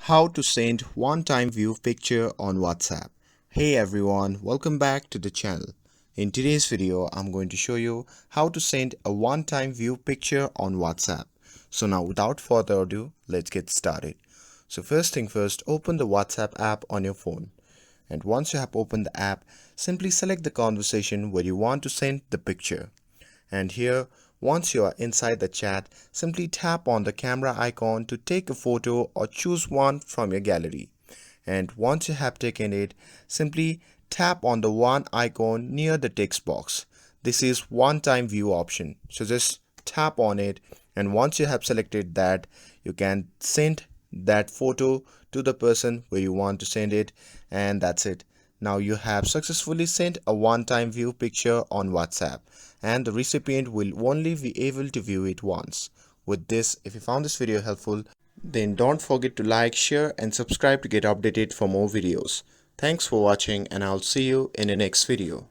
How to send one-time view picture on WhatsApp. Hey everyone, welcome back to the channel. In today's video, I'm going to show you how to send a one-time view picture on WhatsApp. So now without further ado, let's get started. So first thing first, open the WhatsApp app on your phone. And once you have opened the app, simply select the conversation where you want to send the picture. And here, once you are inside the chat, simply tap on the camera icon to take a photo or choose one from your gallery. And once you have taken it, simply tap on the one icon near the text box. This is one-time view option. So just tap on it, and once you have selected that, you can send that photo to the person where you want to send it, and that's it. Now you have successfully sent a one-time view picture on WhatsApp, and the recipient will only be able to view it once. With this, if you found this video helpful, then don't forget to like, share and subscribe to get updated for more videos. Thanks for watching, and I'll see you in the next video.